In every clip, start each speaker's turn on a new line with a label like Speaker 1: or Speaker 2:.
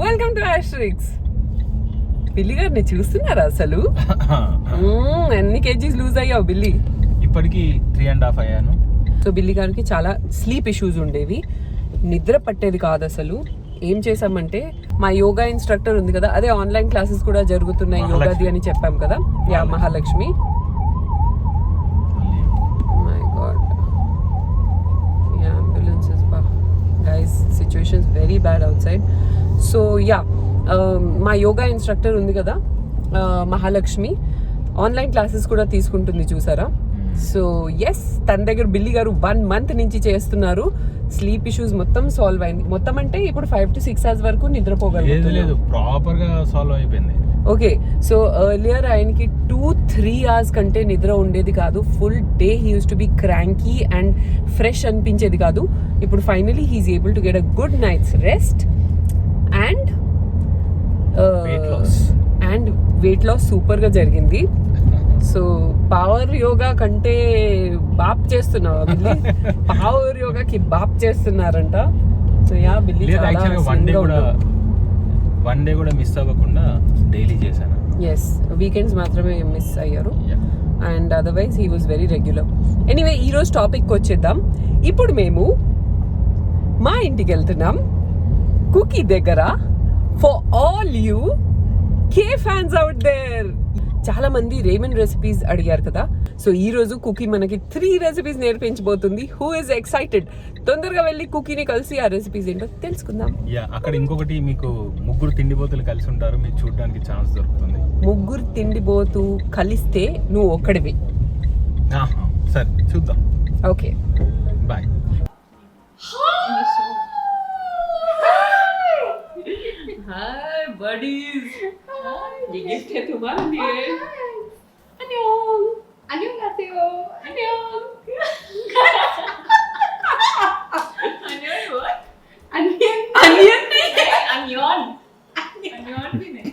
Speaker 1: Welcome to asterisks. బిల్లి గారిని చూస్తున్నారా అసలు? ఎన్ని కేజీస్ లూజ్ అయ్యావు బిల్లి?
Speaker 2: ఇప్పటికి 3.5 అయ్యాను.
Speaker 1: సో బిల్లి గారికి చాలా స్లీప్ ఇష్యూస్ ఉండేవి, నిద్ర పట్టేది కాదు అసలు. ఏం చేసామంటే మా యోగా ఇన్స్ట్రక్టర్ ఉంది కదా, అదే ఆన్లైన్ క్లాసెస్ కూడా జరుగుతున్నాయి యోగాది అని చెప్పాం కదా. యా, మహాలక్ష్మి. మై గాడ్, ఈ అంబులెన్సెస్ బా guys, situations very bad out side. So yeah, మా యోగా ఇన్స్ట్రక్టర్ ఉంది కదా మహాలక్ష్మి, ఆన్లైన్ క్లాసెస్ కూడా తీసుకుంటుంది చూసారా. సో ఎస్, తన దగ్గర బిల్లి గారు 1 month నుంచి చేస్తున్నారు. స్లీప్ ఇష్యూస్ మొత్తం సాల్వ్ అయింది. మొత్తం అంటే ఇప్పుడు 5 to 6 hours వరకు నిద్రపోగలుగుతారు.
Speaker 2: ప్రాపర్ గా సాల్వ్ అయిపోయింది.
Speaker 1: ఓకే, సో ఎర్లియర్ ఆయనకి 2-3 hours కంటే నిద్ర ఉండేది కాదు. Full day he use to be cranky and fresh అనిపించేది కాదు. ఇప్పుడు finally he is able to get a good night's rest and weight loss super గా జరిగింది. సో పవర్ యోగా కంటే బాప్ చేస్తున్నావా బిల్లి? పవర్ యోగాకి బాప్ చేస్తున్నారంట. సో యా, బిల్లి
Speaker 2: వన్ డే కూడా మిస్ అవ్వకుండా డైలీ చేశాను.
Speaker 1: ఎస్, వీకెండ్స్ మాత్రమే మిస్ అయ్యారు and otherwise he was very regular. Anyway, ఈరోజు టాపిక్ వచ్చేద్దాం. ఇప్పుడు మేము మా ఇంటికి వెళ్తున్నాం, కుకీ దగ్గర. For all you K fans out there, చాలా మంది రేమన్ రెసిపీస్ అడిగారు కదా. సో ఈ రోజు కుకీ మనకి 3 రెసిపీస్ నేర్పించబోతుంది. Who is excited? తొందరగా వెళ్ళి కుకీని కలిసి ఆ రెసిపీస్ ఏంటో తెలుసుకుందాం.
Speaker 2: అక్కడ ఇంకొకటి, మీకు 3 తిండిపోతులు కలిసి ఉంటారు, మీకు చూడడానికి ఛాన్స్ దొరుకుతుంది.
Speaker 1: 3 తిండిపోతు కలిస్తే నువ్వు ఒక్కడివి.
Speaker 2: సరే చూద్దాం.
Speaker 1: Okay,
Speaker 2: bye.
Speaker 1: हाय बडीज, ये गिफ्ट है तुम्हारे लिए. अन्योन 안녕하세요. 안녕. अन्योन what? अन्योन भी नहीं.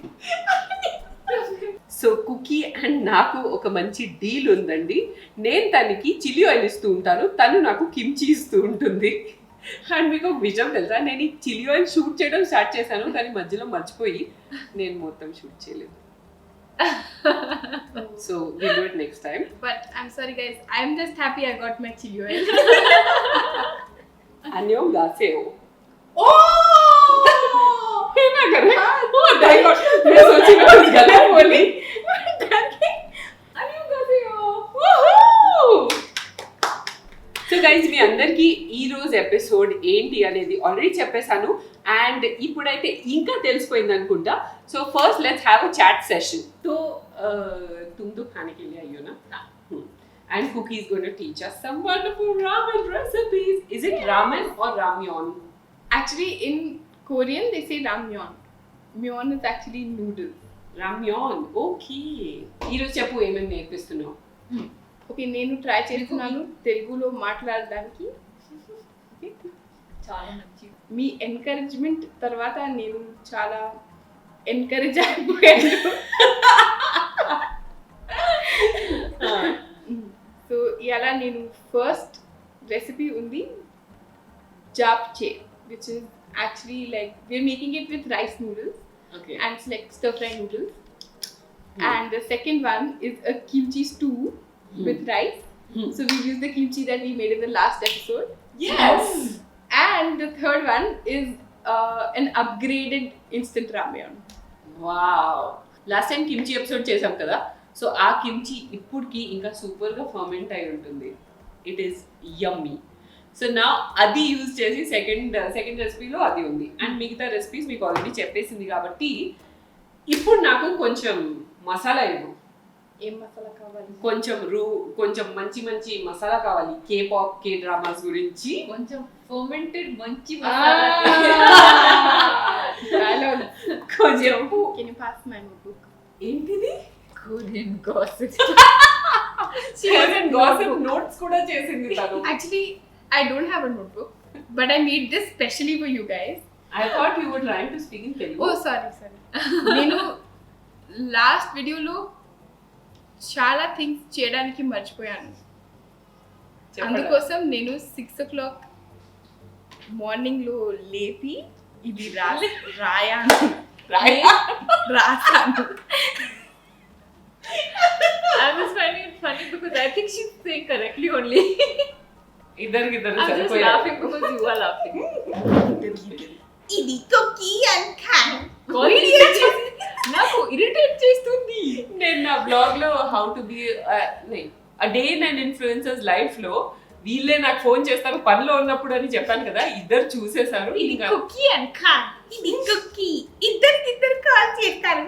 Speaker 1: సో కుకీ అండ్ నాకు ఒక మంచి డీల్ ఉందండి. నేను తనకి చిల్లీ ఆయిల్ ఇస్తూ ఉంటాను, తను నాకు కిమ్చి ఇస్తూ ఉంటుంది. అండ్ మీకు ఒక విషయం తెలుసా, నేను ఈ చిల్లీ ఆయిల్ షూట్ చేయడం స్టార్ట్ చేశాను, కానీ మధ్యలో మర్చిపోయి నేను మొత్తం షూట్ చేయలేదు. So we'll do it next time.
Speaker 3: But I'm sorry guys, I'm just happy I got my chili oil.
Speaker 1: 안녕하세요. है ना करे? Oh my god, मैं सोची मैं कुछ गलत बोली. 안녕하세요. Woohoo! సో గైజ్, మీ అందరికి ఈ రోజు ఎపిసోడ్ ఏంటి అనేది ఆల్రెడీ చెప్పేశాను అండ్ ఇప్పుడైతే ఇంకా తెలిసిపోయింది అనుకుంటా. So first let's have a chat session. तो तुम तो खाने के लिए आई हो ना, and Cookie is going to teach us some wonderful ramen recipes. Is it ramen or ramyeon?
Speaker 3: Actually in Korean they say ramyeon. Myeon is actually noodles.
Speaker 1: Ramyeon, okay. ఈ రోజు చెప్పు, ఏమేమి నేర్పిస్తున్నావు?
Speaker 3: ఓకే, నేను ట్రై చేస్తున్నాను తెలుగులో మాట్లాడడానికి. చాలా మంచి మీ ఎంకరేజ్మెంట్ తర్వాత నేను చాలా ఎంకరేజ్ అయిపోయాను. సో ఇలా నేను ఫస్ట్ రెసిపీ ఉంది జాప్చే, which is actually like we're making it with rice noodles.
Speaker 1: Okay.
Speaker 3: And it's like stir fry noodles. And the second one is a kimchi stew with rice. So we use the kimchi that we made in the last episode.
Speaker 1: Yes.
Speaker 3: And the third one is an upgraded instant ramyeon.
Speaker 1: Wow. Last time kimchi episode చేసాం కదా, so ఆ kimchi ఇప్పటికి ఇంకా సూపర్గా ferment అయి ఉంటుంది. It is yummy. So నా అది యూజ్ చేసి సెకండ్ రెసిపీలో అది ఉంది అండ్ మిగతా రెసిపీస్ మీకు ఆల్రెడీ చెప్పేసింది కాబట్టి ఇప్పుడు నాకు కొంచెం మసాలా ఇవ్వు.
Speaker 3: ఏం మసాలా కావాలి?
Speaker 1: కొంచెం మంచి మసాలా కావాలి. K-pop, K-dramas గురించి
Speaker 4: కొంచెం ఫర్మెంటెడ్ మంచి
Speaker 1: కొంచెం.
Speaker 3: Can you pass my notebook?
Speaker 1: ఏంటిది?
Speaker 4: Korean gossip.
Speaker 1: She hasn't gossip notes కూడా చేసింది తను.
Speaker 3: Actually, I don't have a notebook, but I made this specially for you guys.
Speaker 1: I thought you were trying to speak in Telugu.
Speaker 3: Oh, sorry. నేను last వీడియోలో చాలా things చేయడానికి మర్చిపోయాను. అందుకోసం నేను 6 o'clock మార్నింగ్లో లేపి ఇది రాసాను.
Speaker 4: I was finding it funny because I think she's saying correctly only.
Speaker 1: ఇద్దరు
Speaker 4: I'm just laughing because you are laughing.
Speaker 3: ఇది కుకీ అండ్ ఖాన్.
Speaker 4: నాకు ఇరిటేట్ చేస్తుంది.
Speaker 1: నేను నా బ్లాగ్ లో how to be a day in influencers life లో వీళ్ళే నాకు ఫోన్ చేస్తారు పనిలో ఉన్నప్పుడు అని చెప్పాను కదా, ఇద్దరు చూసేశారు.
Speaker 4: ఇది కుకీ అండ్ ఖాన్.
Speaker 3: ఇది కుకీ. ఇద్దరు కాల్ చేస్తారు.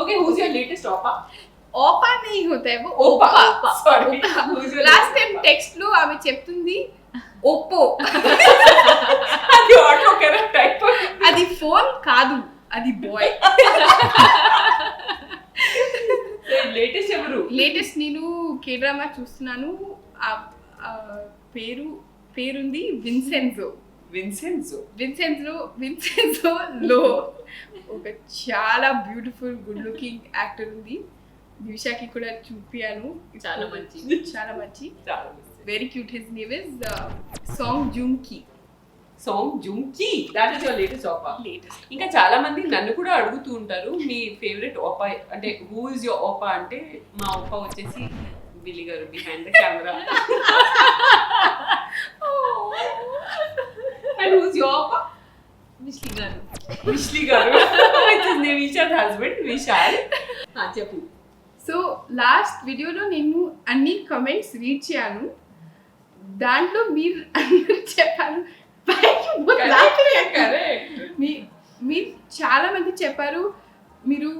Speaker 1: ఓకే, హూస్ యువర్ లేటెస్ట్ ఆపా?
Speaker 3: ఓపా नहीं होता है वो
Speaker 1: ఓపా.
Speaker 3: ओपा.
Speaker 1: సారీ,
Speaker 3: లాస్ట్ టైం టెక్స్ట్ లో ఆమె చెప్తుంది ఓపో.
Speaker 1: అది ఆటో కరెక్ట్ టైప్.
Speaker 3: అది ఫోన్ కాదు, అది బాయ్.
Speaker 1: లేటెస్ట్ ఎవరు?
Speaker 3: లేటెస్ట్ నేను కే డ్రామా చూస్తున్నాను. ఆ పేరుంది విన్సెన్జో. విన్సెన్జో లో ఒక చాలా బ్యూటిఫుల్ గుడ్ లుకింగ్ యాక్టర్ ఉంది. దివిషాకి కూడా చూపియాను.
Speaker 4: చాలా మంచి.
Speaker 3: Very cute. His name is Song Joong-ki.
Speaker 1: That is your latest ఆపా. ఇంకా చాలా మంది నన్ను కూడా అడుగుతూ ఉంటారు మీ ఫేవరెట్ ఓపా అంటే హూ ఇస్ యువర్ ఓపా అంటే మా ఓపా వచ్చేసి బిల్లి గారు behind the camera. And who is your ఓపా? విష్లి గారు which is Nevisha's husband Vishal. చెప్పు.
Speaker 3: సో లాస్ట్ వీడియోలో నేను అన్ని కమెంట్స్ రీడ్ చేయాను. దాంట్లో మీరు అందరూ చెప్పారు మీరు చాలా మంది చెప్పారు మీరు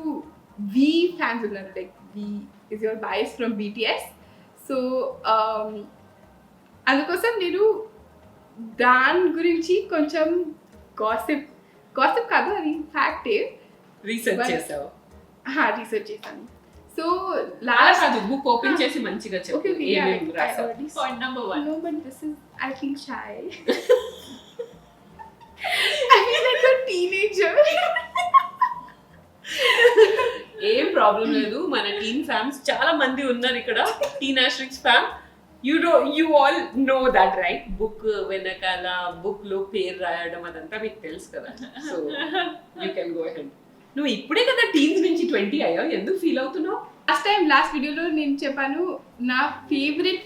Speaker 3: వి ఫ్యాన్స్ ఉన్నారు. Like V is your boys from BTS. So అందుకోసం నేను దాని గురించి కొంచెం గాసిప్ కాదు, అది ఫ్యాక్టే.
Speaker 1: రీసెర్చ్ చేసావు?
Speaker 3: రీసెర్చ్ చేశాను. సో
Speaker 1: లాస్ట్ అది బుక్ ఓపెన్ చేసి మంచిగా చెప్పు.
Speaker 3: Okay,
Speaker 1: ఏమేమి రాసావు?
Speaker 4: Point number 1.
Speaker 3: No, but this is, I think, shy. I feel like a teenager.
Speaker 1: ఏం ప్రాబ్లం లేదు, మన టీన్ ఫ్యాన్స్ చాలా మంది ఉన్నారు ఇక్కడ. టీన్ ఆస్ట్రిక్స్ fan, you all know that right? Book వెనకాల బుక్ లో పేరు రాయడం అదంతా మీకు తెలుసు కదా. So you can go ahead. నువ్వు ఇప్పుడే కదా టీన్స్ నుంచి 20 అయ్యావు, ఎందుకు ఫీల్ అవుతున్నావు?
Speaker 3: లాస్ట్ వీడియోలో నేను చెప్పాను నా favourite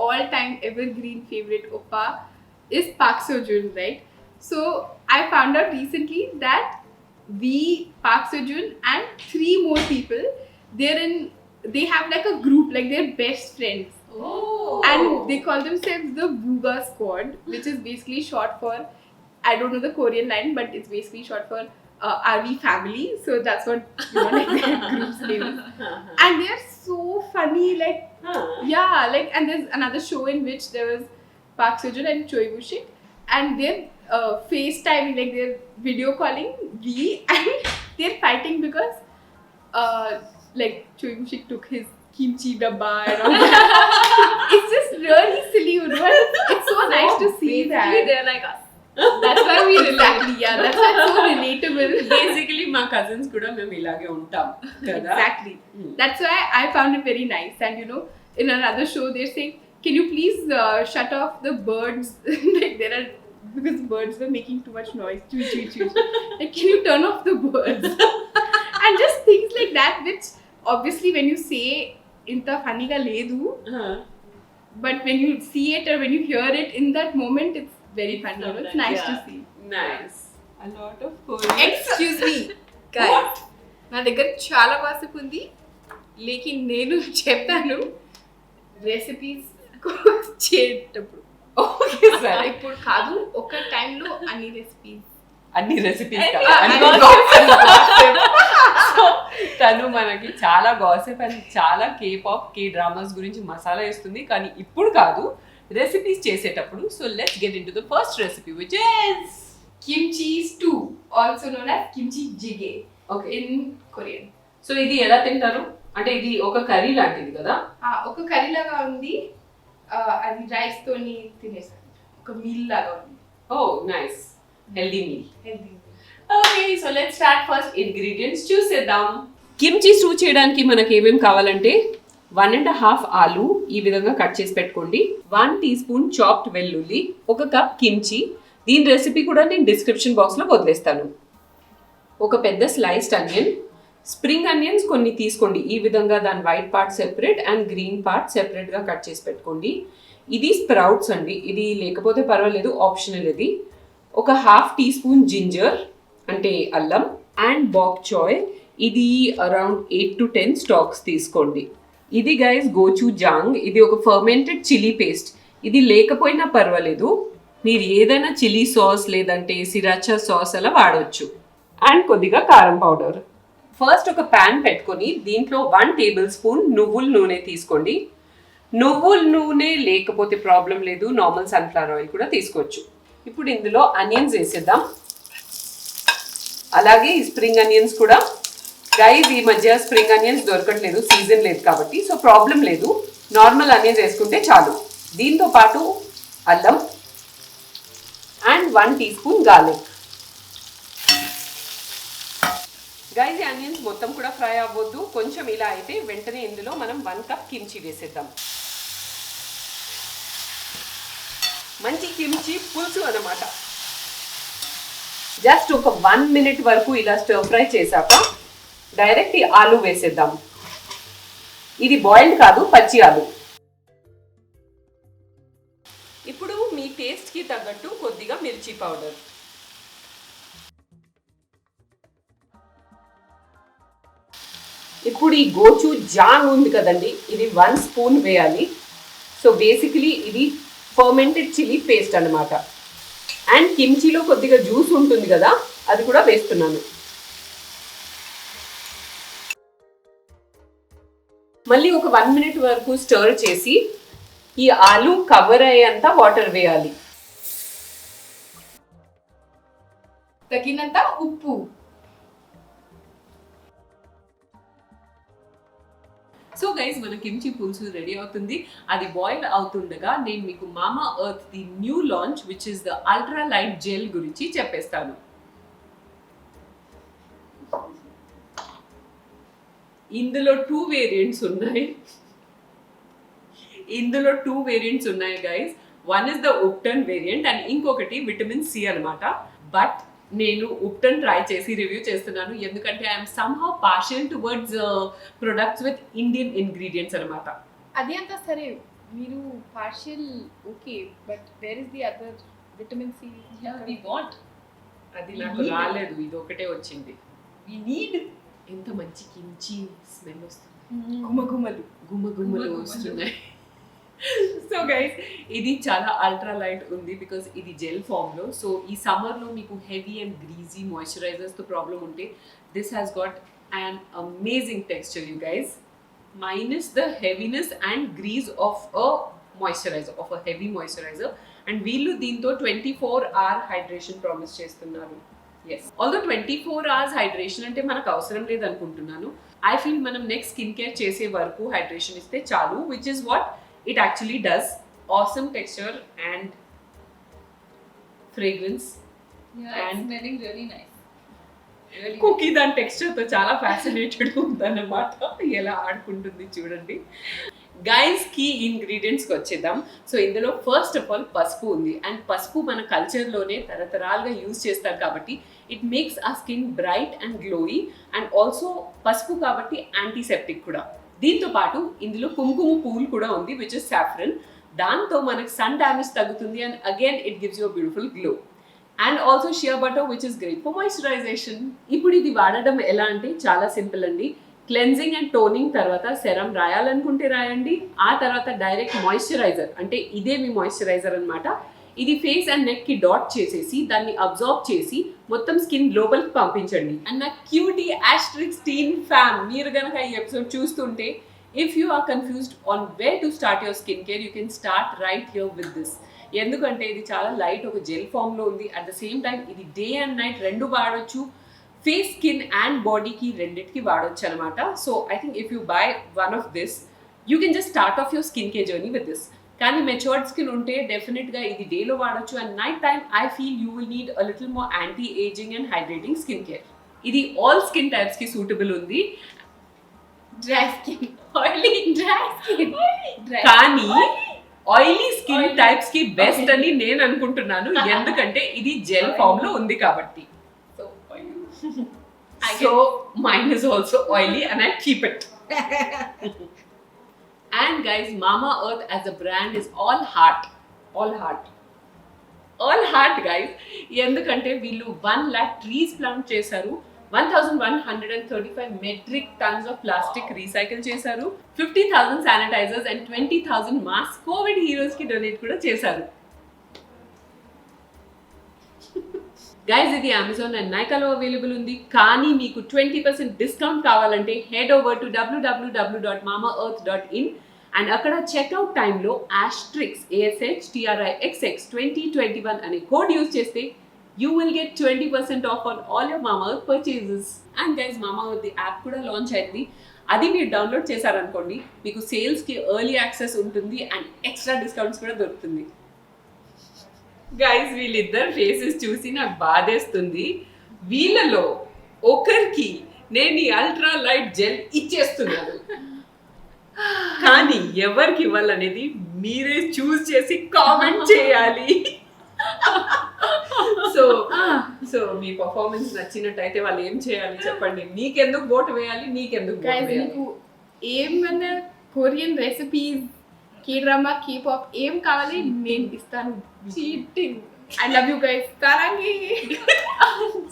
Speaker 3: all time ever green favourite ఓపా is Park Seo-joon, right? So I found out recently that Park Seo-joon and 3 more people, they have like a group, like they're best friends.
Speaker 4: Oh.
Speaker 3: And they call themselves the Booga Squad, which is basically short for, I don't know the Korean line, but it's basically short for Are We Family? So that's what, you know, like their group's name is. And they're so funny, like, yeah, like, and there's another show in which there was Park Seo-joon and Choi Woo-shik, and they're FaceTiming, like they're video calling and they're fighting because like Choi Woo-shik took his kimchi dabba and all that. It's just really silly, you know. It's so nice to see that.
Speaker 4: They're like us. That's why we relate.
Speaker 3: Exactly, yeah, that's why it's so relatable.
Speaker 1: Basically మా cousins కూడా మేము ఇలాగే ఉంటాం కదా.
Speaker 3: Exactly. That's why I found it very nice. And you know, in another show they're saying, can you please shut off the birds? Like there are, because birds were making too much noise. Choo. Like, can you turn off the birds? And just things like that, which obviously when you say inta funny ga ledu, but when you see it or when you hear it in that moment, it's very funny. You know? It's nice to see.
Speaker 1: Nice. A lot of Korean.
Speaker 3: Excuse me, guys. నా దగ్గర చాలా gossip ఉంది, లేకిన్ నేను చెప్పాను recipes చేసేటప్పుడు.
Speaker 1: Okay sir,
Speaker 3: ఇప్పుడు కాదు, ఒక టైంలో అన్ని రెసిపీస్
Speaker 1: తను మనకి చాలా గాసిప్ అండ్ చాలా K-pop డ్రామాస్ గురించి మసాలా ఇస్తుంది, కానీ ఇప్పుడు కాదు, రెసిపీస్ చేసేటప్పుడు. So let's get into the first recipe, which is
Speaker 3: kimchi stew, also known as kimchi jjigae
Speaker 1: okay
Speaker 3: in Korean.
Speaker 1: So ఇది ఎలా తింటారు అంటే ఇది ఒక కర్రీ లాంటిది కదా?
Speaker 3: ఒక కర్రీ లాగా ఉంది, అది రైస్ తోని తినేసాను, ఒక మీల్ లాగా ఉంది.
Speaker 1: Oh nice, healthy meal.
Speaker 3: Healthy.
Speaker 1: Okay, so let's start first ingredients చూసేద్దాం. కిమ్చి స్టూ చేయడానికి మనకి ఏమేమి కావాలంటే 1.5 ఆలు ఈ విధంగా కట్ చేసి పెట్టుకోండి, 1 టీ స్పూన్ చాప్డ్ వెల్లుల్లి, 1 కప్ కిమ్చి. దీని రెసిపీ కూడా నేను డిస్క్రిప్షన్ బాక్స్లో వదిలేస్తాను. ఒక పెద్ద స్లైస్డ్ ఆనియన్, స్ప్రింగ్ ఆనియన్స్ కొన్ని తీసుకోండి. ఈ విధంగా దాని white part separate and green part సెపరేట్గా కట్ చేసి పెట్టుకోండి. ఇది స్ప్రౌట్స్ అండి, ఇది లేకపోతే పర్వాలేదు, ఆప్షనల్. ఇది ఒక హాఫ్ టీ స్పూన్ జింజర్ అంటే అల్లం అండ్ బాక్ చాయ్, ఇది అరౌండ్ 8 to 10 స్టాక్స్ తీసుకోండి. ఇది గైస్ గోచూజాంగ్, ఇది ఒక ఫర్మెంటెడ్ చిల్లీ పేస్ట్. ఇది లేకపోయినా పర్వాలేదు, మీరు ఏదైనా చిల్లీ సాస్ లేదంటే సిరాచా సాస్ అలా వాడవచ్చు. అండ్ కొద్దిగా కారం పౌడర్. ఫస్ట్ ఒక ప్యాన్ పెట్టుకొని దీంట్లో 1 టేబుల్ స్పూన్ నువ్వుల నూనె తీసుకోండి. నువ్వుల నూనె లేకపోతే ప్రాబ్లం లేదు, నార్మల్ సన్ఫ్లవర్ ఆయిల్ కూడా తీసుకోవచ్చు. ఇప్పుడు ఇందులో ఆనియన్స్ వేసేద్దాం, అలాగే ఈ స్ప్రింగ్ ఆనియన్స్ కూడా. గైస్ ఈ మధ్య స్ప్రింగ్ ఆనియన్స్ దొరకట్లేదు, సీజన్ లేదు కాబట్టి, సో ప్రాబ్లం లేదు, నార్మల్ ఆనియన్స్ వేసుకుంటే చాలు. దీంతో పాటు అల్లం and 1 tea spoon garlic. Guys ఈ ఆనియన్స్ మొత్తం కూడా ఫ్రై అవ్వద్దు, కొంచెం ఇలా అయితే వెంటనే ఇందులో మనం 1 కప్ కిమ్చి వేసేద్దాం. మంచి కిమ్చి పులుసు అన్నమాట. జస్ట్ ఒక 1 minute వరకు ఇలా స్టర్ ఫ్రై చేశాక డైరెక్ట్ ఈ ఆలు వేసేద్దాం. ఇది బాయిల్డ్ కాదు, పచ్చి ఆలు. ఇప్పుడు మీ టేస్ట్కి తగ్గట్టు కొద్దిగా మిర్చి పౌడర్. ఇప్పుడు ఈ గోచూ జాంగ్ ఉంది కదండి, ఇది 1 స్పూన్ వేయాలి. సో బేసికలీ ఇది ఫర్మెంటెడ్ చిల్లీ పేస్ట్ అన్నమాట. అండ్ కిమ్చీలో కొద్దిగా జ్యూస్ ఉంటుంది కదా, అది కూడా వేస్తున్నాను. మళ్ళీ ఒక 1 minute వరకు స్టర్ చేసి ఈ ఆలు కవర్ అయ్యేంత వాటర్ వేయాలి.
Speaker 3: తగినంత ఉప్పు.
Speaker 1: సో గైస్ మన కిమ్చి పులుసు రెడీ అవుతుంది. అది బాయిల్ అవుతుండగా నేను మీకు మామా earth the new launch which is the ultra light gel గురించి చెప్పేస్తాను. ఇందులో 2 వేరియంట్స్ ఉన్నాయి. Guys. One is the ubtan variant and ఇంకొకటి విటమిన్ సి అనమాట. బట్ నేను ఉప్టన్ ట్రై చేసి రివ్యూ చేస్తున్నాను, ఎందుకంటే I'm somehow partial towards products with Indian ingredients అనమాట.
Speaker 3: అది అంతా సరే, మీరు partial okay, but where is the other vitamin C we want?
Speaker 1: అది నాకు రాలేదు, ఇది ఒకటే వచ్చింది.
Speaker 3: We need.
Speaker 1: ఎంత మంచి కిమ్చి స్మెల్ వస్తుంది,
Speaker 3: గుమగుమలు
Speaker 1: వస్తున్నాయి. సో గైస్ ఇది చాలా అల్ట్రా లైట్ ఉంది బికాస్ ఇది జెల్ ఫామ్లో. సో ఈ సమ్మర్లో మీకు హెవీ అండ్ గ్రీజీ మాయిశ్చరైజర్స్తో ప్రాబ్లం ఉంటే this has got an amazing texture, you guys, minus the heaviness and grease of a moisturizer, of a heavy moisturizer. And వీళ్ళు దీంతో 24-hour hydration ప్రామిస్ చేస్తున్నారు. Yes, although 24 hours hydration అంటే మనకు అవసరం లేదు అనుకుంటున్నాను. I feel మనం నెక్స్ట్ స్కిన్ కేర్ చేసే వరకు హైడ్రేషన్ ఇస్తే చాలు, which is what it actually does. Awesome texture and fragrance
Speaker 4: and smelling really nice.
Speaker 1: Cookie దాని టెక్స్చర్తో చాలా ఫ్యాసినేటెడ్ ఉందన్నమాట. ఎలా ఆడుకుంటుంది చూడండి. గైస్ కీ ఇంగ్రీడియంట్స్కి వచ్చేద్దాం. సో ఇందులో ఫస్ట్ ఆఫ్ ఆల్ పసుపు ఉంది. అండ్ పసుపు మన కల్చర్లోనే తరతరాలుగా యూజ్ చేస్తారు కాబట్టి ఇట్ మేక్స్ ఆ skin bright and glowy. And also పసుపు కాబట్టి యాంటీసెప్టిక్ కూడా. దీంతో పాటు ఇందులో కుంకుమ పువ్వులు కూడా ఉంది విచ్ ఇస్ సాఫ్రన్. దాంతో మనకు సన్ డ్యామేజ్ తగ్గుతుంది and again it gives you a beautiful glow. And also shea butter which is great for moisturisation. ఇప్పుడు ఇది వాడడం ఎలా అంటే చాలా సింపుల్ అండి. క్లెన్జింగ్ అండ్ టోనింగ్ తర్వాత సెరం రాయాలనుకుంటే రాయండి. ఆ తర్వాత డైరెక్ట్ మాయిశ్చరైజర్ అంటే ఇదే మీ మాయిశ్చరైజర్ అనమాట. ఇది ఫేస్ అండ్ నెక్కి డాట్ చేసేసి దాన్ని అబ్జార్బ్ చేసి మొత్తం స్కిన్ లోపలికి పంపించండి. అండ్ నా క్యూటీ ఆస్ట్రిక్స్ టీన్ ఫ్యామ్ మీరు కనుక ఈ ఎపిసోడ్ చూస్తుంటే if you are confused on where to start your skin care you can start right here with this. ఎందుకంటే ఇది చాలా లైట్, ఒక జెల్ ఫామ్లో ఉంది. అట్ ద సేమ్ టైం ఇది డే అండ్ నైట్ రెండు వాడొచ్చు. ఫేస్, స్కిన్ అండ్ బాడీకి రెండింటికి వాడొచ్చు అనమాట. So I think if you buy one of this you can just start off your skin care journey with this. కానీ మెచ్యూర్డ్ స్కిన్ ఉంటే డెఫినెట్గా ఇది డేలో వాడొచ్చు. And night time I feel you will need a little more anti ageing and hydrating skin care. ఇది all skin టైప్స్కి suitable ఉంది.
Speaker 3: Dry skin, oily dry skin,
Speaker 1: కానీ oily skin types కి బెస్ట్ అని నేను అనుకుంటున్నాను, ఎందుకంటే ఇది జెల్ ఫామ్ లో ఉంది కాబట్టి. So mine is also oily and I keep it. And guys, Mama Earth as a brand is all heart guys. ఎందుకంటే వీళ్ళు 1 lakh trees ప్లాంట్ చేశారు, 1135 metric tons of plastic recycle చేశారు, 50,000 sanitizers and 20,000 mask covid heroes కి donate కూడా చేశారు. Guys ఇది Amazon and నైకాలో available ఉంది, కానీ మీకు 20% డిస్కౌంట్ కావాలంటే head over to www.mamaearth.in and అక్కడ చెక్అవుట్ టైంలో ASHTRIXX 2021 అనే కోడ్ యూజ్ చేస్తే you will get 20% off on all your Mama Earth purchases. And guys, Mama Earth the app కూడా లాంచ్ అయింది, అది మీరు డౌన్లోడ్ చేశారనుకోండి మీకు సేల్స్కి ఎర్లీ యాక్సెస్ ఉంటుంది అండ్ ఎక్స్ట్రా డిస్కౌంట్స్ కూడా దొరుకుతుంది. గైస్ వీళ్ళిద్దరు ఫేసెస్ చూసి నాకు బాధేస్తుంది. వీళ్ళలో ఒకరికి నేను ఈ అల్ట్రా లైట్ జెల్ ఇచ్చేస్తున్నాను, కానీ ఎవరికి ఇవ్వాలనేది మీరే చూస్ చేసి కామెంట్ చేయాలి. సో మీ పర్ఫార్మెన్స్ నచ్చినట్టయితే వాళ్ళు ఏం చేయాలి చెప్పండి. నీకెందుకు ఓటు వేయాలి, నీకెందుకు
Speaker 3: మీకు ఏమన్నా కొరియన్ రెసిపీస్, K-drama, K-pop ఏం కావాలి నేను ఇస్తాను.
Speaker 4: Cheating.
Speaker 3: I love you guys. Tarangi.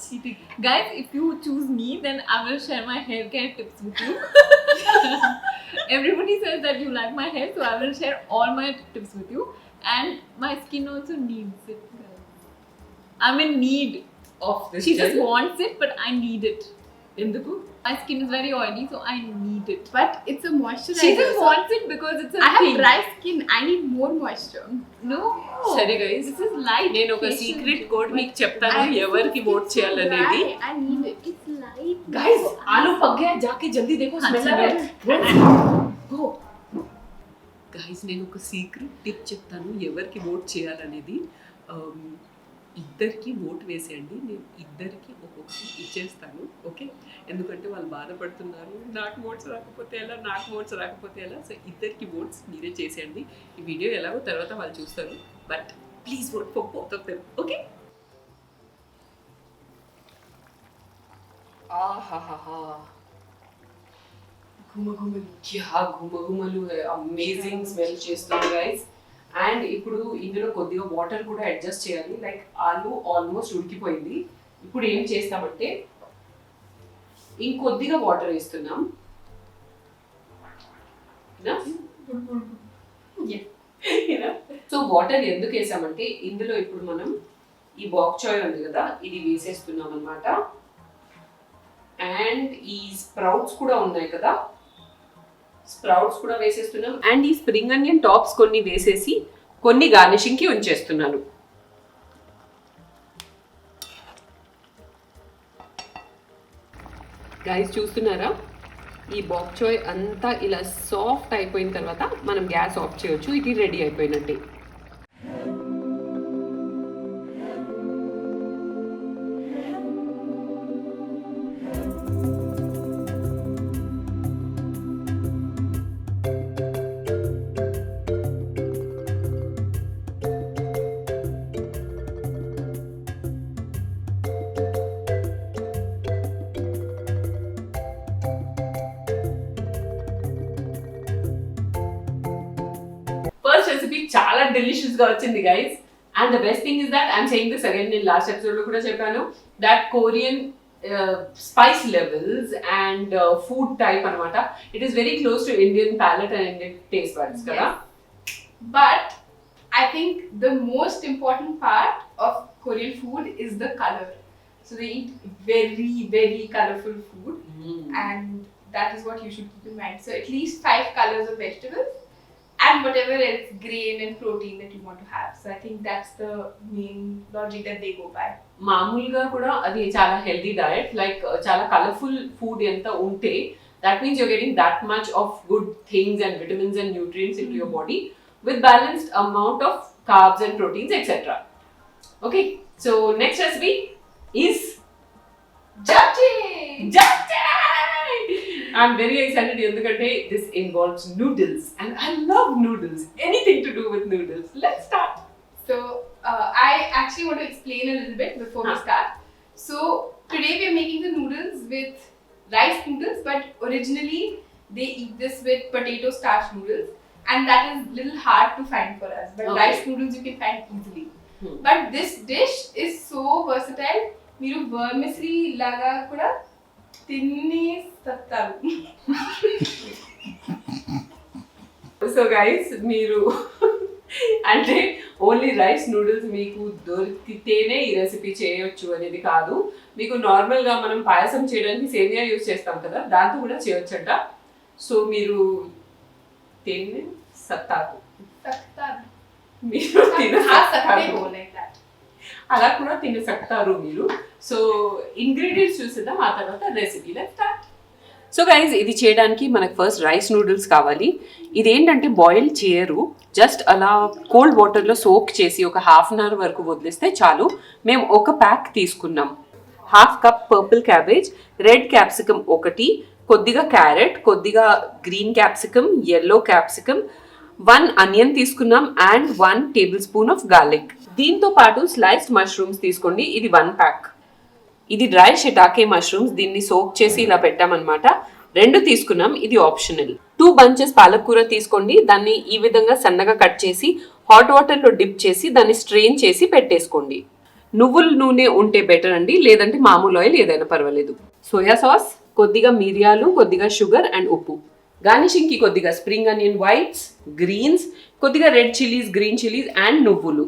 Speaker 4: Cheating. Guys, if you choose me, then I will share my hair care tips with you. Everybody says that you like my hair, so I will share all my tips with you. And my skin also needs it, guys. I'm in need
Speaker 1: of this.
Speaker 4: She just wants it, but I need it.
Speaker 1: ఎందుకు?
Speaker 4: My skin is very oily, so I need it.
Speaker 3: But it's a moisturizer.
Speaker 4: She just wants it because it's a
Speaker 3: I have
Speaker 4: thing.
Speaker 3: dry skin. I need more moisture.
Speaker 4: No.
Speaker 1: సరే guys,
Speaker 4: This is light.
Speaker 1: నేను ఒక
Speaker 4: facial.
Speaker 1: Secret code మీకు చెప్తాను ఎవరికి vote చేయాలనేది.
Speaker 3: I need it. It's light.
Speaker 1: Guys आलू पक गया, जाके जल्दी देखो, स्मेल आ रहा है. गो गाइस నేను ఒక సీక్రెట్ టిప్ చెప్తాను ఎవరికి ఓట్ చేయాలనేది. ఇద్దరికి ఓట్ వేసేయండి, నేను ఇద్దరికి ఒక్కొక్కటి ఇచ్చేస్తాను, ఓకే? ఎందుకంటే వాళ్ళు బాధపడుతున్నారు, నాకు ఓట్స్ రాకపోతే ఎలా. సో ఇద్దరికి ఓట్స్ మీరే చేసేయండి. ఈ వీడియో ఎలాగో తర్వాత వాళ్ళు చూస్తారు, but please vote for both of them, okay? ఆహాహా ఘుమఘుమలు అమేజింగ్ స్మెల్ చేస్తుంది గైస్. అండ్ ఇప్పుడు ఇందులో కొద్దిగా వాటర్ కూడా అడ్జస్ట్ చేయాలి. లైక్ ఆలు ఆల్మోస్ట్ ఉడికిపోయింది. ఇప్పుడు ఏం చేస్తామంటే ఇంకొద్దిగా వాటర్ వేస్తున్నాం. సో వాటర్ ఎందుకు వేసామంటే ఇందులో ఇప్పుడు మనం ఈ బాక్ చాయ్ ఉంది కదా, ఇది వేసేస్తున్నాం అన్నమాట. అండ్ ఈ స్ప్రౌట్స్ కూడా ఉన్నాయి కదా, స్ప్రౌట్స్ కూడా వేసేస్తున్నాం. అండ్ ఈ స్ప్రింగ్ ఆనియన్ టాప్స్ కొన్ని వేసేసి కొన్ని గార్నిషింగ్ కి ఉంచేస్తున్నాను. గైస్ చూస్తున్నారా, ఈ బాక్ చాయ్ అంతా ఇలా సాఫ్ట్ అయిపోయిన తర్వాత మనం గ్యాస్ ఆఫ్ చేయొచ్చు. ఇది రెడీ అయిపోయినట్టే. ఫస్ట్ రెసిపీ చాలా డెలిషియస్ గా వచ్చింది guys. And the best thing is that I'm saying this again, నేను లాస్ట్ ఎపిసోడ్ లో కూడా చెప్పాను that Korean spice levels and food type అనమాట, it is very close to Indian palate and Indian taste buds కదా.
Speaker 3: But I think the most important part of Korean food is the color. So they eat very, very colorful food, and that is what you should keep in mind. So at least 5 colors of vegetables and whatever else grain and protein that you want to have. So I think that's the main logic that they go by.
Speaker 1: మామూలుగా కూడా అది చాలా healthy diet, like చాలా colourful food ఎంత ఉంటే that means you're getting that much of good things and vitamins and nutrients into your body with balanced amount of carbs and proteins, etc. Okay, so next recipe is
Speaker 3: Japchae!
Speaker 1: japchae. I'm very excited ఎందుకంటే this involves noodles and I love noodles. Anything to do with noodles. Let's start.
Speaker 3: So I actually want to explain a little bit before we start. So today we are making the noodles with rice noodles, but originally they eat this with potato starch noodles, and that is little hard to find for us. But
Speaker 1: Okay.
Speaker 3: rice noodles you can find easily. But this dish is so versatile. మీరు vermicelli లాగా కూడా తినేస్తారు.
Speaker 1: So guys మీరు అంటే only rice noodles మీకు దొరికితేనే ఈ recipe చేయొచ్చు అనేది కాదు. మీకు నార్మల్గా మనం పాయసం చేయడానికి సేమియా యూజ్ చేస్తాం కదా, దాంతో కూడా చేయొచ్చంట. సో మీరు తినే సత్తారు, మీరు తినసత్తారు, అలా కూడా తినసత్తారు మీరు. సో ఇంగ్రీడియంట్స్ చూసేద్దాం, ఆ తర్వాత రెసిపీ స్టార్ట్. సో గైజ్ ఇది చేయడానికి మనకు ఫస్ట్ రైస్ నూడిల్స్ కావాలి. ఇదేంటంటే బాయిల్ చేయరు, జస్ట్ అలా కోల్డ్ వాటర్లో సోక్ చేసి ఒక హాఫ్ అన్ అవర్ వరకు వదిలేస్తే చాలు. మేము ఒక ప్యాక్ తీసుకున్నాం. 1/2 cup purple cabbage, red capsicum ఒకటి, కొద్దిగా క్యారెట్, కొద్దిగా green capsicum, yellow capsicum, 1 onion తీసుకున్నాం and 1 tablespoon of garlic. దీంతో పాటు స్లైస్డ్ మష్రూమ్స్ తీసుకోండి, ఇది 1 ప్యాక్. ఇది డ్రై షిటాకే మష్రూమ్స్, దీన్ని సోక్ చేసి ఇలా పెట్టామన్నమాట. 2 తీసుకున్నాం, ఇది ఆప్షనల్. 2 బంచెస్ పాలకూర తీసుకోండి, దాన్ని ఈ విధంగా సన్నగా కట్ చేసి హాట్ వాటర్లో డిప్ చేసి దాన్ని స్ట్రెయిన్ చేసి పెట్టేసుకోండి. నువ్వుల నూనె ఉంటే బెటర్ అండి, లేదంటే మామూలు ఆయిల్ ఏదైనా పర్వాలేదు. సోయా సాస్, కొద్దిగా మిరియాలు, కొద్దిగా షుగర్ అండ్ ఉప్పు. గార్నిషింగ్ కి కొద్దిగా స్ప్రింగ్ ఆనియన్ వైట్స్, గ్రీన్స్, కొద్దిగా red chillies, green chillies and నువ్వులు.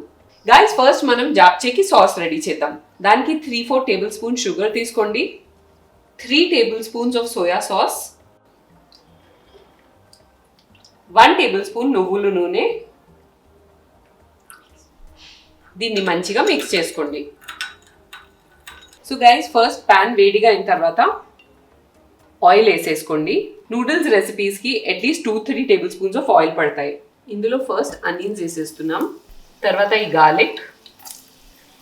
Speaker 1: గైస్ ఫస్ట్ మనం జాప్చేకి సాస్ రెడీ చేద్దాం. దానికి 3-4 టేబుల్ స్పూన్ షుగర్ తీసుకోండి, 3 table spoons of soya sauce, 1 table spoon నువ్వుల నూనె. దీన్ని మంచిగా మిక్స్ చేసుకోండి. సో గైస్ ఫస్ట్ ప్యాన్ వేడిగా అయిన తర్వాత ఆయిల్ వేసేసుకోండి. నూడిల్స్ రెసిపీస్కి at least 2-3 tablespoons of oil పడతాయి. ఇందులో ఫస్ట్ అనియన్స్ వేసేస్తున్నాం, తర్వాత ఈ గార్లిక్,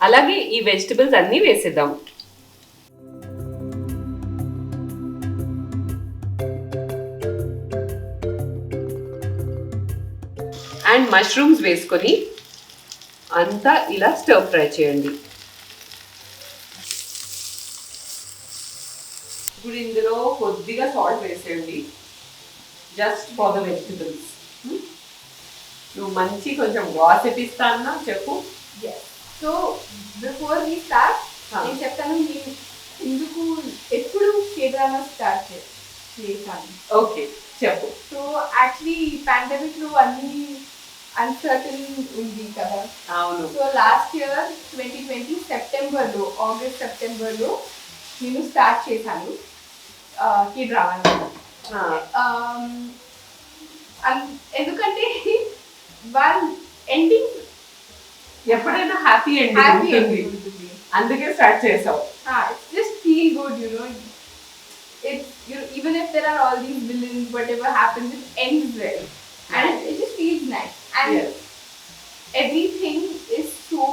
Speaker 1: అలాగే ఈ వెజిటబుల్స్ అన్నీ వేసేద్దాం. అండ్ మష్రూమ్స్ వేసుకొని అంతా ఇలా స్టర్ ఫ్రై చేయండి. ఇప్పుడు ఇందులో కొద్దిగా సాల్ట్ వేసేయండి, జస్ట్ ఫర్ ద వెజిటబుల్స్. నువ్వు మంచి కొంచెం వాసెట్ ఇస్తానా చెప్పు.
Speaker 3: సో బిఫోర్ వీ స్టార్ట్ నేను చెప్తాను నేను ఎందుకు ఎప్పుడు కేదార్నాథ్ స్టార్ట్ చేశాను.
Speaker 1: ఓకే చెప్పు.
Speaker 3: సో యాక్చువల్లీ పాండమిక్ లో అన్ని అన్సర్టన్ ఉంది కదా.
Speaker 1: అవును.
Speaker 3: సో లాస్ట్ ఇయర్ 2020 సెప్టెంబర్లో, ఆగస్ట్ సెప్టెంబర్లో నేను స్టార్ట్ చేశాను కిడ్ రావాలి. ఎందుకంటే వాళ్ళ ఎండింగ్
Speaker 1: ఎప్పుడైనా హ్యాపీ ఎండింగ్ ఉంటుంది, అందుకే స్టార్ట్ చేసావు.
Speaker 3: It's just feel good, you know. Even if there are all these villains, whatever happens, it ends well, and it just feels nice. And
Speaker 1: Yes.
Speaker 3: everything is so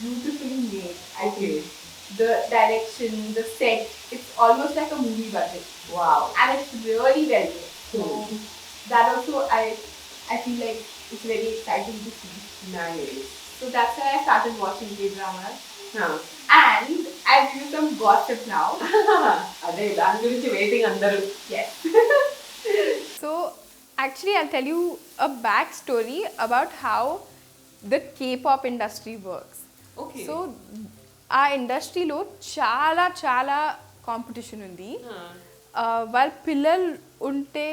Speaker 3: beautifully made. I feel the direction, the set, it's almost like a movie budget.
Speaker 1: Wow.
Speaker 3: And it's really well made. So that also I feel like it's very exciting to see.
Speaker 1: Nice.
Speaker 3: So that's why I started watching K-dramas.
Speaker 1: Huh.
Speaker 3: And I'll give you some gossip now.
Speaker 1: అదే దాని గురించి waiting అందరూ.
Speaker 3: Yes. So actually I'll tell you a backstory about how the K-pop industry works.
Speaker 1: Okay.
Speaker 3: So ఆ ఇండస్ట్రీలో చాలా చాలా competition ఉంది. వాళ్ళ పిల్లలు ఉంటే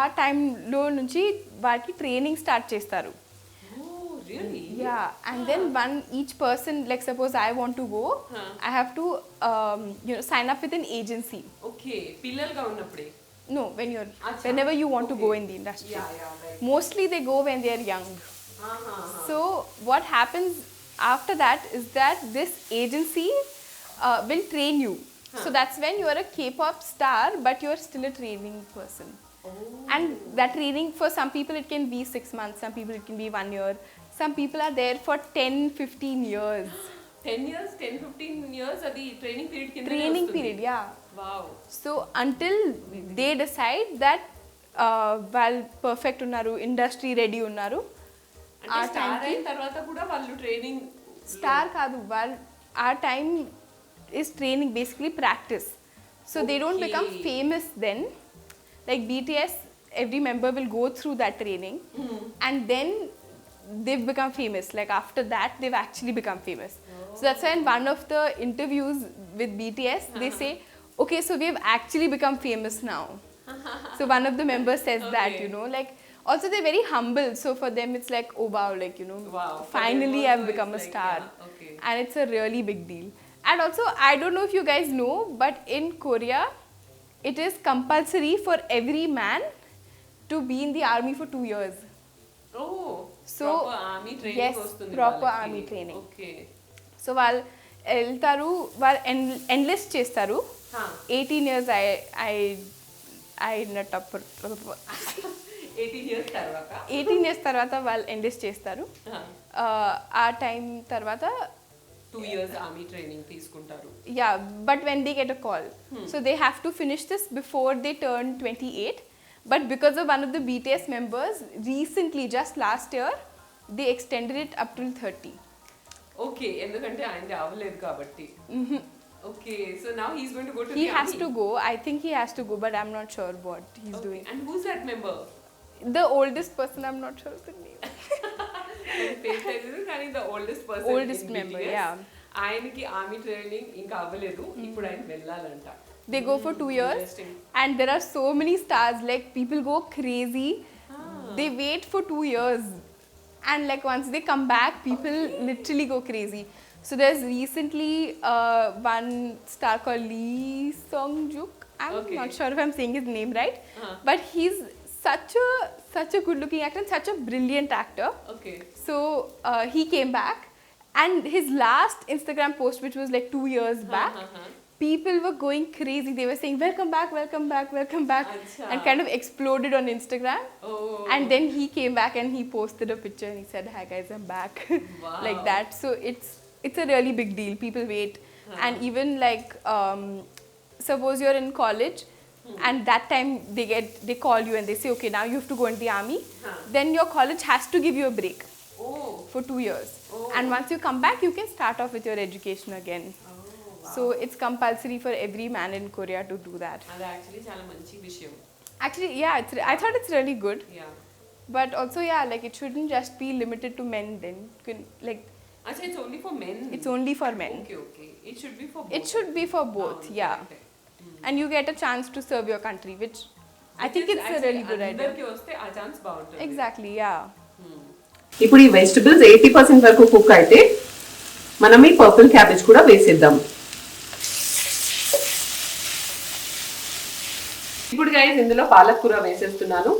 Speaker 3: ఆ టైంలో నుంచి వారికి ట్రైనింగ్ స్టార్ట్ చేస్తారు.
Speaker 1: Really?
Speaker 3: Yeah, and then each person, like suppose I want to go, I have to sign up with an agency.
Speaker 1: Okay, పిల్లలుగా ఉన్నప్పుడే.
Speaker 3: No, whenever you want to go in the industry.
Speaker 1: Right.
Speaker 3: Mostly they go when they are young. So what happens after that is that this agency will train you. So that's when you are a K-pop star, but you are still a training person. And that training, for some people it can be 6 months, some people it can be 1 year, some people are there for 10-15 years.
Speaker 1: 10 years, 10-15 years అది training period కింద.
Speaker 3: Training period, yeah.
Speaker 1: Wow
Speaker 3: So until they decide that వాళ్ళు perfect ఉన్నారు, industry ready ఉన్నారు,
Speaker 1: అంటే star అయిన తర్వాత కూడా వాళ్ళు ట్రైనింగ్
Speaker 3: స్టార్ కాదు, వాళ్ళు ఆ time is training, basically practice. So they don't become famous then. Like BTS, every member will go through that training and then they've become famous. Like after that, they've actually become famous. So that's why in one of the interviews with BTS, they say, okay, so we've actually become famous now. So one of the members says that, you know, like also they're very humble. So for them, it's like, oh wow, like, you know,
Speaker 1: Wow.
Speaker 3: finally
Speaker 1: For them
Speaker 3: I've
Speaker 1: also
Speaker 3: become a
Speaker 1: it's like,
Speaker 3: star.
Speaker 1: yeah, okay.
Speaker 3: And it's a really big deal. And also, I don't know if you guys know, but in Korea, it is compulsory for every man to be in the army for 2 years.
Speaker 1: Oh
Speaker 3: So,
Speaker 1: proper army training
Speaker 3: yes,
Speaker 1: వస్తుంది
Speaker 3: proper army training.
Speaker 1: Okay
Speaker 3: So వాళ్ళు వెళ్తారు, వాళ్ళు enlist చేస్తారు. 18 years అయినప్పుడు
Speaker 1: 18 years తర్వాత
Speaker 3: 18 years తర్వాత వాళ్ళు enlist చేస్తారు. ఆ టైం తర్వాత
Speaker 1: 2 ఇయర్స్ ఆర్మీ ట్రైనింగ్ తీసుకుంటారు.
Speaker 3: yeah, but when they get a call, so they have to finish this before they turn 28. But because of one of the BTS members, recently, just last year, they extended it up till 30.
Speaker 1: Okay ఎందుకంటే ఆయన అవ్వలేదు కాబట్టి. Okay so now he is going to go to
Speaker 3: He has to go. I think he has to go, but I'm not sure what he's doing.
Speaker 1: And who's that member?
Speaker 3: The oldest person, I'm not sure of the name.
Speaker 1: పేరు తెలియదు కానీ the oldest person
Speaker 3: Oldest member, yeah.
Speaker 1: ఆయనకి army training ఇంకా అవ్వలేదు, ఇప్పుడు ఆయన వెళ్ళాలంట.
Speaker 3: They go for 2 years,
Speaker 1: Interesting.
Speaker 3: and there are so many stars. Like people go crazy. They wait for 2 years, and like once they come back, people literally go crazy. So there's recently one star called Lee Sung-juk. I'm
Speaker 1: Okay.
Speaker 3: not sure if I'm saying his name right, but he's such a good-looking actor, and such a brilliant actor.
Speaker 1: Okay
Speaker 3: So he came back, and his last Instagram post, which was like 2 years back, people were going crazy. They were saying, welcome back, welcome back, welcome back,
Speaker 1: Acha.
Speaker 3: and kind of exploded on Instagram.
Speaker 1: Oh.
Speaker 3: And then he came back and he posted a picture and he said, hi guys, I'm back.
Speaker 1: Wow.
Speaker 3: Like that. So it's a really big deal. People wait. And even like, suppose you're in college, and that time they call you and they say, okay, now you have to go into the army. Then your college has to give you a break
Speaker 1: Oh.
Speaker 3: for 2 years.
Speaker 1: Oh.
Speaker 3: And once you come back, you can start off with your education again. So it's compulsory for every man in Korea to do that.
Speaker 1: అది actually చాలా మంచి విషయం.
Speaker 3: Actually, yeah, I thought it's really good.
Speaker 1: Yeah
Speaker 3: But also, yeah, like it shouldn't just be limited to men then. Like,
Speaker 1: అచ్చా it's only for men.
Speaker 3: it's only for men.
Speaker 1: Okay okay it should be for
Speaker 3: It should be for both, yeah. And you get a chance to serve your country, which I think it's a really good idea.
Speaker 1: అందరికీ వస్తే ఆ chance బాగుంటుంది.
Speaker 3: Exactly, yeah.
Speaker 1: ఇప్పుడు ఈ vegetables 80% వరకు cook అయితే మనం ఈ పర్పుల్ క్యాబేజ్ కూడా వేసేద్దాం. ఇప్పుడు గైస్ ఇందులో పాలక్ కూర వేసేస్తున్నాను.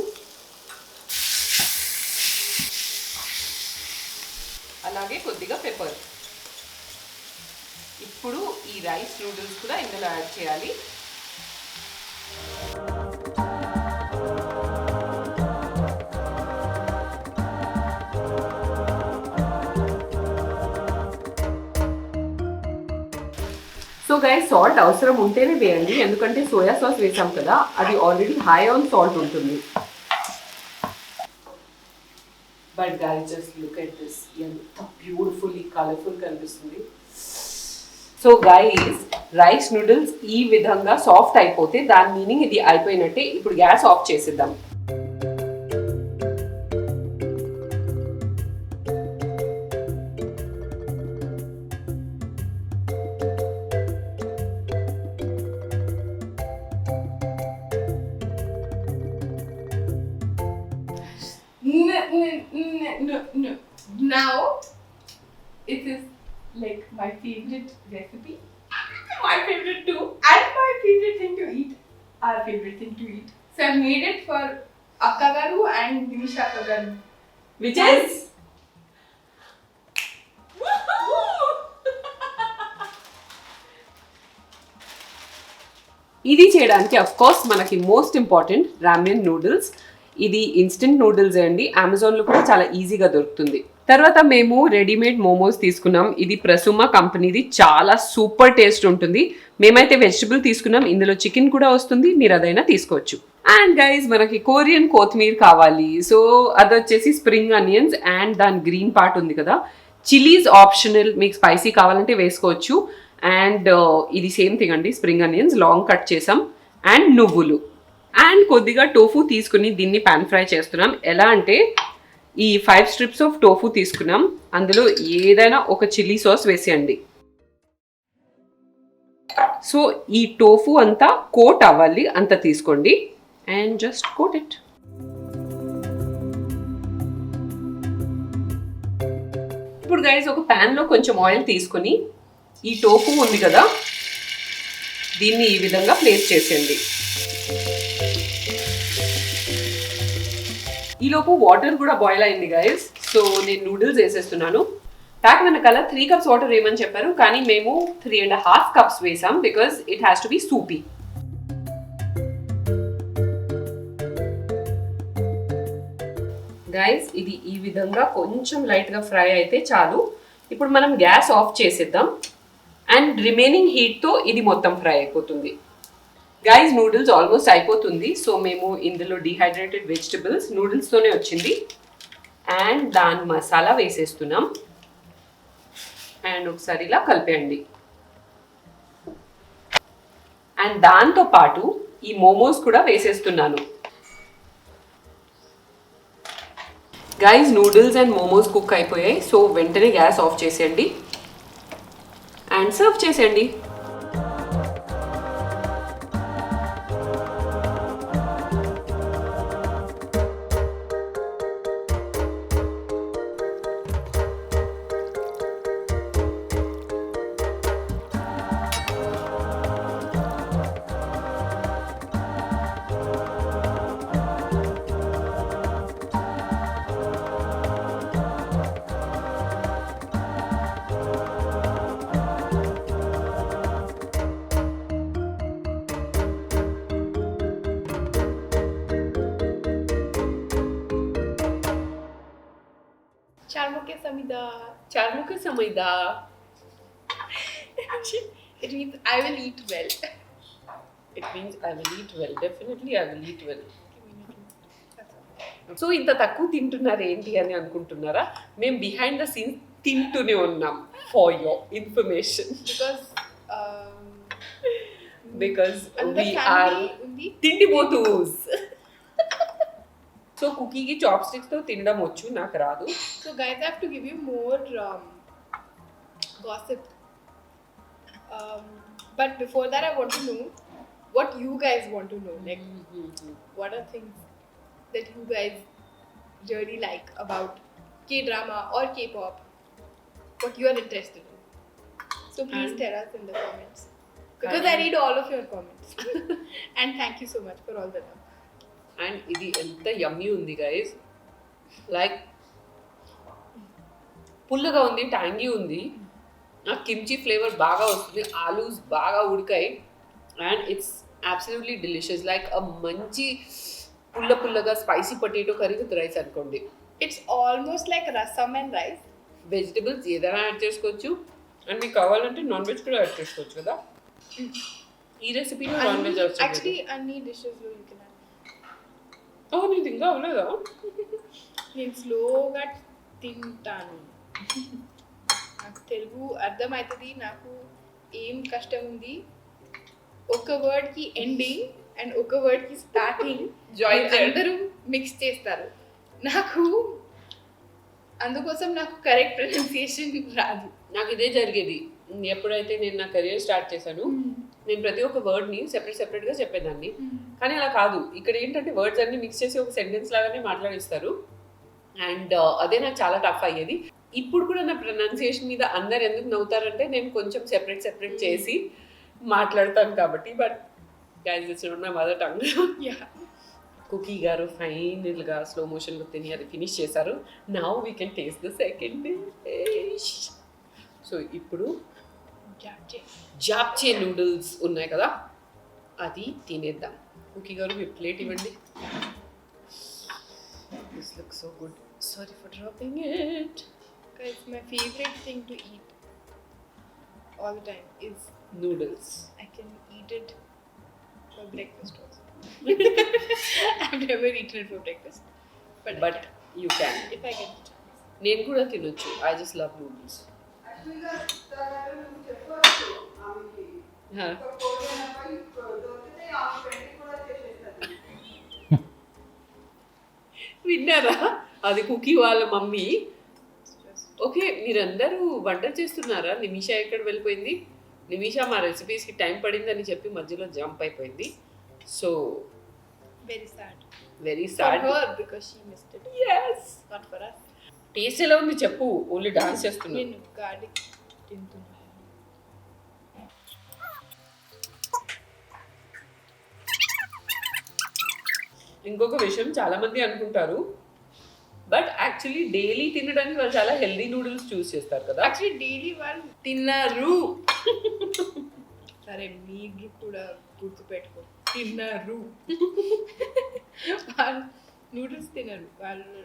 Speaker 1: అలాగే కొద్దిగా పెప్పర్. ఇప్పుడు ఈ రైస్ నూడిల్స్ కూడా ఇందులో యాడ్ చేయాలి. సో గైస్ సాల్ట్ అవసరం ఉంటేనే వేయండి, ఎందుకంటే సోయా సాస్ వేసాం కదా, అది ఆల్రెడీ హై ఆన్ సాల్ట్ ఉంటుంది. But guys just look at this, ఎంత బ్యూటిఫుల్లీ కలర్ఫుల్ కనిపిస్తుంది. సో గైస్ రైస్ నూడిల్స్ ఈ విధంగా సాఫ్ట్ అయిపోతే దాని మీనింగ్ ఇది అయిపోయినట్టే. ఇప్పుడు గ్యాస్ ఆఫ్ చేసేద్దాం.
Speaker 3: No. Now, it is like my favorite recipe. My favorite too. And my favorite thing to eat. Our favorite thing to eat. So I made it for Akkagaru and Dimisha Akkagaru.
Speaker 1: Which is? ఇది చేయడానికి of course మనకి most important రామెన్ noodles. ఇది instant noodles అండి, అమెజాన్లో కూడా చాలా ఈజీగా దొరుకుతుంది. తర్వాత మేము రెడీమేడ్ మోమోస్ తీసుకున్నాం. ఇది ప్రసుమా కంపెనీది, చాలా సూపర్ టేస్ట్ ఉంటుంది. మేమైతే వెజిటబుల్ తీసుకున్నాం, ఇందులో చికెన్ కూడా వస్తుంది, మీరు అదైనా తీసుకోవచ్చు. అండ్ గైజ్ మనకి కొరియన్ కొత్తిమీర కావాలి. సో అది వచ్చేసి స్ప్రింగ్ ఆనియన్స్ అండ్ దాని గ్రీన్ పార్ట్ ఉంది కదా, చిల్లీస్ ఆప్షనల్, మీకు స్పైసీ కావాలంటే వేసుకోవచ్చు. అండ్ ఇది సేమ్ థింగ్ అండి, స్ప్రింగ్ ఆనియన్స్ లాంగ్ కట్ చేసాం అండ్ నువ్వులు అండ్ కొద్దిగా టోఫు తీసుకుని దీన్ని పాన్ ఫ్రై చేస్తున్నాం. ఎలా అంటే ఈ 5 స్ట్రిప్స్ ఆఫ్ టోఫు తీసుకున్నాం, అందులో ఏదైనా ఒక చిల్లీ సాస్ వేసేయండి. సో ఈ టోఫు అంతా కోట్ అవ్వాలి, అంత తీసుకోండి అండ్ జస్ట్ కోట్ ఇట్. ఇప్పుడు గైస్ ఒక ప్యాన్లో కొంచెం ఆయిల్ తీసుకొని ఈ టోఫు ఉంది కదా దీన్ని ఈ విధంగా ప్లేస్ చేసేయండి. ఈలోపు వాటర్ కూడా బాయిల్ అయింది గైస్. సో నేను నూడిల్స్ వేసేస్తున్నాను. ప్యాక్ వెనకాల 3 cups వాటర్ వేయమని చెప్పారు, కానీ మేము 3.5 cups వేసాం because it has to be సూపీ. Guys ఇది ఈ విధంగా కొంచెం లైట్గా ఫ్రై అయితే చాలు. ఇప్పుడు మనం గ్యాస్ ఆఫ్ చేసేద్దాం అండ్ రిమైనింగ్ హీట్తో ఇది మొత్తం ఫ్రై అయిపోతుంది. గైస్ నూడిల్స్ ఆల్మోస్ట్ అయిపోతుంది. సో మేము ఇందులో డిహైడ్రేటెడ్ వెజిటబుల్స్ నూడిల్స్తోనే వచ్చింది అండ్ దాని మసాలా వేసేస్తున్నాం అండ్ ఒకసారి ఇలా కలిపేయండి. అండ్ దాంతో పాటు ఈ మోమోస్ కూడా వేసేస్తున్నాను. Guys noodles and momos cook అయిపోయాయి. సో వెంటనే గ్యాస్ ఆఫ్ చేసేయండి అండ్ సర్వ్ చేసేయండి. Charmuke Samida.
Speaker 3: It means I will eat well.
Speaker 1: It means I will eat well. Definitely I will eat well. So ఇంత తక్కువ తింటున్నారు ఏంటి అని అనుకుంటున్నారా? మేము బిహైండ్ ద సీన్స్ తింటూనే ఉన్నాం for your information. Because we are తిండిపోతూస్. సో కుకీకి చాప్ స్టిక్స్ తో తినడం వచ్చు, నాకు రాదు.
Speaker 3: So guys, I have to give you more gossip. But before that, I want to know what you guys want to know. Like, what are things that you guys really like about K-drama or K-pop? What you are interested in. So please tell us in the comments. Because I read all of your comments. And thank you so much for all the love.
Speaker 1: And ఇది ఎంత యమ్మీ ఉంది guys, like పుల్లగా ఉంది, tangy ఉంది, నాకు kimchi flavour బాగా వస్తుంది, ఆలూస్ బాగా ఉడికాయి and it's absolutely delicious. Like a మంచి పుల్లగా spicy potato curry with rice అనుకోండి.
Speaker 3: It's almost like rasam and rice.
Speaker 1: Vegetables ఏదైనా యాడ్ చేసుకోవచ్చు అండ్ మీకు కావాలంటే నాన్ వెజ్ కూడా యాడ్ చేసుకోవచ్చు కదా. ఈ రెసిపీలో non veg
Speaker 3: Actually, any dishes you can add.
Speaker 1: నీది ఇంకా అవ్వలేదా?
Speaker 3: నేను స్లోగా తింటాను, నాకు తెలుగు అర్థమవుతుంది, నాకు ఏం కష్టం ఉంది. ఒక వర్డ్కి ఎండింగ్ అండ్ ఒక వర్డ్కి స్టార్టింగ్ అందరూ మిక్స్ చేస్తారు. నాకు అందుకోసం నాకు కరెక్ట్ ప్రొనౌన్సియేషన్ రాదు.
Speaker 1: నాకు ఇదే జరిగేది ఎప్పుడైతే నేను నా కెరియర్ స్టార్ట్ చేశాను. నేను ప్రతి ఒక్క వర్డ్ని సెపరేట్గా చెప్పేదాన్ని, కానీ అలా కాదు. ఇక్కడ ఏంటంటే వర్డ్స్ అన్ని మిక్స్ చేసి ఒక సెంటెన్స్ లాగానే మాట్లాడిస్తారు అండ్ అదే నాకు చాలా టఫ్ అయ్యేది. ఇప్పుడు కూడా నా ప్రొనౌన్సియేషన్ మీద అందరు ఎందుకు నవ్వుతారంటే నేను కొంచెం సెపరేట్ చేసి మాట్లాడతాను కాబట్టి. But guys it's not my mother tongue. Cookie గారు ఫైనల్గా స్లో మోషన్లో తిని అది ఫినిష్ చేశారు. Now we can taste the second dish. So ఇప్పుడు జాప్చే నూడిల్స్ ఉన్నాయి కదా, అది తినేద్దాం. కుకీ గారు మీ ప్లేట్ ఇవ్వండి. This looks so good. Sorry for dropping it.
Speaker 3: Guys, my favorite thing to eat all the time is
Speaker 1: noodles.
Speaker 3: I can eat it for breakfast also. I've never eaten it for breakfast, but
Speaker 1: but you can.
Speaker 3: if I get the chance.
Speaker 1: నేను కూడా తినొచ్చు. I just love noodles. విన్నారా? అది cookie వాళ్ళ mummy. Okay, మీరందరూ వంట చేస్తున్నారా? నిమిషా ఎక్కడ వెళ్ళిపోయింది? నిమిషా మా రెసిపీస్కి టైం పడిందని చెప్పి మధ్యలో జంప్ అయిపోయింది. So
Speaker 3: Very sad.
Speaker 1: Very
Speaker 3: For
Speaker 1: sad.
Speaker 3: her because she missed it.
Speaker 1: Yes.
Speaker 3: Not for us.
Speaker 1: Taste ఎలా ఉంది చెప్పు. ఓన్లీ డాన్స్ చేస్తున్నాను.
Speaker 3: నేను garlic తింటున్నాను.
Speaker 1: ఇంకొక విషయం, చాలా మంది అనుకుంటారు బట్ యాక్చువల్లీ డైలీ తినడానికి వాళ్ళు చాలా హెల్దీ నూడిల్స్ చూస్ చేస్తారు కదా.
Speaker 3: Actually daily వాళ్ళు తిన్నారు. సరే మీరు కూడా గుర్తుపెట్టుకో, తిన్నారు. వాళ్ళు నూడిల్స్ తినరు, వాళ్ళు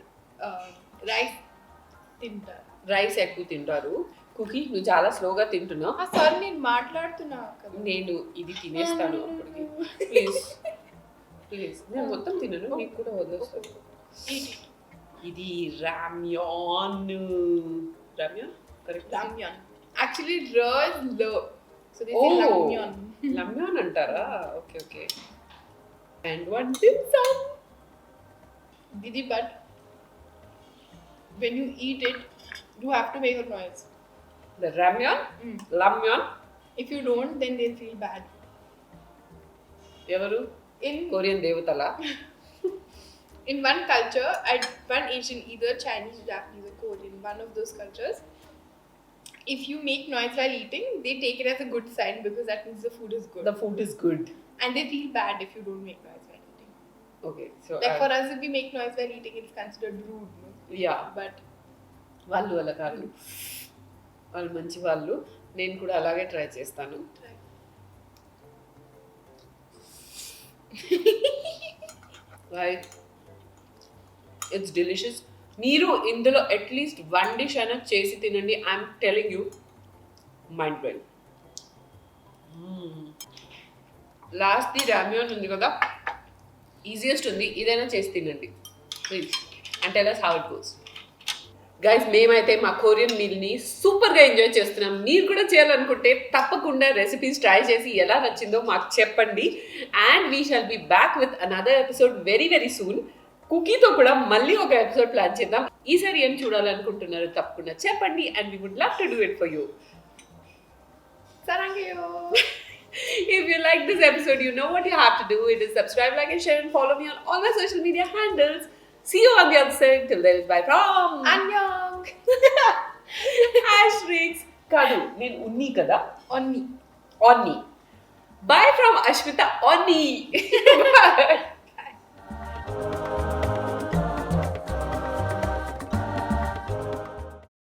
Speaker 3: రైస్ తింటారు.
Speaker 1: రైస్ ఎక్కువ తింటారు. కుకీ నువ్వు చాలా స్లోగా తింటున్నావు.
Speaker 3: సారీ నేను మాట్లాడుతున్నా కదా.
Speaker 1: నేను ఇది తినేస్తాను అప్పటికి. ప్లీజ్ ప్లీజ్, నేను మొత్తం తినను, నీకు కూడా వదిలేస్తాను.
Speaker 3: Eat it.
Speaker 1: ఇది రామ్యాన్. రామ్యాన్ correct?
Speaker 3: Ramyun. Actually ra is low, so they
Speaker 1: Oh.
Speaker 3: say ramyun.
Speaker 1: లమ్యాన్ అంటారా? Okay okay. And one dim sum.
Speaker 3: Didi, but when you eat it, you have to make a noise.
Speaker 1: The ramyun, lamyan.
Speaker 3: If you don't, then they'll feel bad.
Speaker 1: ఎవరు?
Speaker 3: In
Speaker 1: Korean దేవతల.
Speaker 3: in one culture, at one Asian, either Chinese, Japanese, or Korean, one of those cultures, if you make noise while eating, they take it as a good sign because that means the food is good.
Speaker 1: The food is good.
Speaker 3: And they feel bad if you don't make noise while eating.
Speaker 1: Okay, so
Speaker 3: Like for us, if we make noise while eating, it's considered rude. No?
Speaker 1: yeah,
Speaker 3: But
Speaker 1: వాళ్ళు అలా కాదు, వాళ్ళు మంచి వాళ్ళు. నేను కూడా అలాగే try చేస్తాను. Right, it's delicious. మీరు ఇందులో అట్లీస్ట్ వన్ డిష్ అయినా చేసి తినండి. I'm telling you, mind blowing. లాస్ట్ది రామ్యాన్ ఉంది కదా, ఈజియెస్ట్ ఉంది. ఇదైనా చేసి తినండి ప్లీజ్. అంటే అలా హౌ ఇట్ గోస్. గైస్, మేమైతే మా కొరియన్ మీల్ని సూపర్గా ఎంజాయ్ చేస్తున్నాం. మీరు కూడా చేయాలనుకుంటే తప్పకుండా రెసిపీస్ ట్రై చేసి ఎలా నచ్చిందో మాకు చెప్పండి. And we shall be back with another episode very very soon. కుకీతో కూడా మళ్ళీ ఒక ఎపిసోడ్ ప్లాన్ చేద్దాం. ఈసారి ఏం చూడాలనుకుంటున్నారు తప్పకుండా చెప్పండి. And we would love to do it for you.
Speaker 3: saranghayo.
Speaker 1: If you like this episode, you know what you have to do. It is subscribe, like, and share, and follow me on all my social media handles. See you on the other side. Till then, bye from
Speaker 3: Annyeong.
Speaker 1: Ashrix. Kadu, నేను ఉన్ని కదా.
Speaker 3: On me.
Speaker 1: Onni. Bye from Ashmita Onni. Bye.